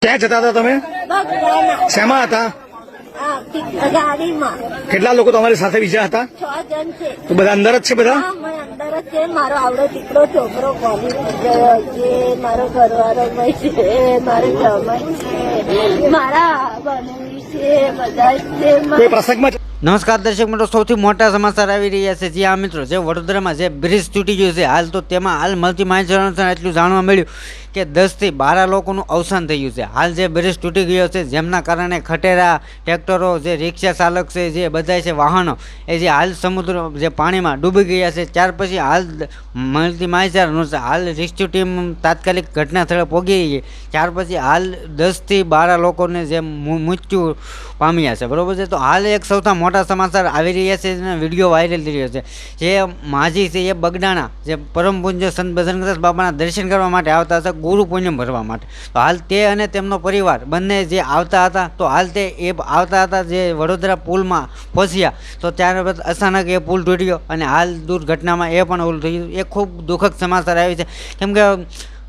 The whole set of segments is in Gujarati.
ક્યાં જતા હતા તમે? બગદાણા. શેમાં હતા? ગાડીમાં કેટલા લોકો તમારી સાથે બીજા હતા? 6 જણ છે. તો બધા અંદર જ છે બધા? હા, મેં અંદર જ છે. મારો આવડો દીકરો છોકરો કોલેજ ગયો છે. મારો ઘરવાળો ભાઈ છે. મારો જમાઈ છે. મારા બનેવી છે. બધા જ છે. કોઈ પ્રસંગમાં નમસ્કાર દર્શક મિત્રો, સૌથી મોટા સમાચાર આવી રહ્યા છે. જી હા મિત્રો, જે વડોદરામાં જે બ્રિજ તૂટી ગયું છે હાલ, તો તેમાં હાલ મળતી માહિતી અનુસાર એટલું જાણવા મળ્યું કે 10 થી 12 લોકોનું અવસાન થયું છે. હાલ જે બ્રિજ તૂટી ગયો છે જેમના કારણે ખટેરા, ટ્રેક્ટરો, જે રિક્ષા ચાલક છે, જે બધા છે વાહનો, એ જે હાલ સમુદ્ર જે પાણીમાં ડૂબી ગયા છે. ત્યાર પછી હાલ મળતી માહિતી અનુસાર હાલ રેસ્ક્યુ ટીમ તાત્કાલિક ઘટના સ્થળે પહોંચી ગઈ. ત્યાર પછી હાલ 10 થી 12 લોકોને જે મૃત્યુ પામ્યા છે. બરોબર છે. તો હાલ એક સૌથી મોટા સમાચાર આવી રહ્યા છે અને વિડીયો વાયરલ થઈ રહ્યો છે. જે માજી છે એ બગદાણા જે પરમ પૂજ્ય સંત બજરંગદાસ બાબાના દર્શન કરવા માટે આવતા હતા, ગુરુ પૂનમ ભરવા માટે. તો હાલ તે અને તેમનો પરિવાર બંને જે આવતા હતા, તો હાલ તે આવતા હતા જે વડોદરા પુલમાં પહોંચ્યા, તો ત્યારબાદ અચાનક એ પુલ તૂટ્યો અને હાલ દુર્ઘટનામાં એ પણ ઓલું થયું. એ ખૂબ દુઃખદ સમાચાર આવી છે. કેમ કે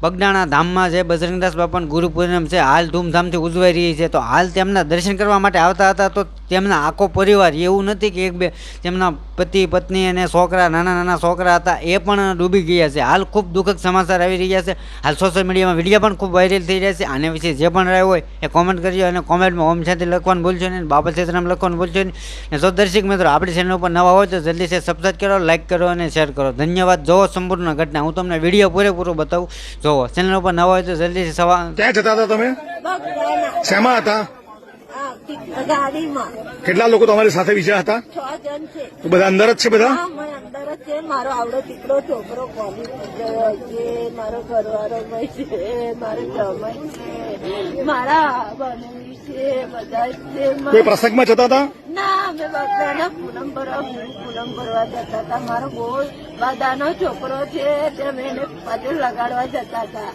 બગદાણા ધામમાં જે બજરંગદાસ બાપાનું ગુરુ પૂનમ છે હાલ ધૂમધામથી ઉજવાઈ રહી છે. તો હાલ તેમના દર્શન કરવા માટે આવતા હતા, તો તેમના આખો પરિવાર, એવું નથી કે એક બે, તેમના પતિ પત્ની અને છોકરા, નાના નાના છોકરા હતા, એ પણ ડૂબી ગયા છે. હાલ ખૂબ દુઃખદ સમાચાર આવી રહ્યા છે. હાલ સોશિયલ મીડિયામાં વિડીયો પણ ખૂબ વાયરલ થઈ રહ્યા છે. આના વિશે જે પણ રહ્યો હોય એ કોમેન્ટ કરજો અને કોમેન્ટમાં ઓમ શાંતિ લખવાનું ભૂલશો નહીં, બાબા સીતારામ લખવાનું ભૂલશો નહીં. અને જો દર્શક મિત્રો આપણી ચેનલ ઉપર નવા હોય તો જલ્દી છે સબસ્ક્રાઈબ કરો, લાઈક કરો અને શેર કરો. ધન્યવાદ. જોવો સંપૂર્ણ ઘટના, હું તમને વિડીયો પૂરેપૂરો બતાવું. જોવો, ચેનલ ઉપર નવા હોય તો જલ્દી સવાલ. ક્યાં જતા હતા તમે? બગદાણા. શેમાં હતા? ગાડીમાં કેટલા લોકો તમારી સાથે બીજા હતા? 6 જણ છે. તો બધા અંદર જ છે બધા? હા, મેં અંદર જ છે. મારો આવડો દીકરો છોકરો કોલેજ ગયો છે. મારો ઘરવાળો ભાઈ છે. મારો જમાઈ છે. મારા બનેવી છે. બધા જ છે. કોઈ પ્રસંગમાં જતા હતા? ના, અમે બગદાણા પૂનમ ભરવા જતા હતા. મારો બહુ બધાનો છોકરો છે. તે અમે એને પગે લગાડવા જતા હતા.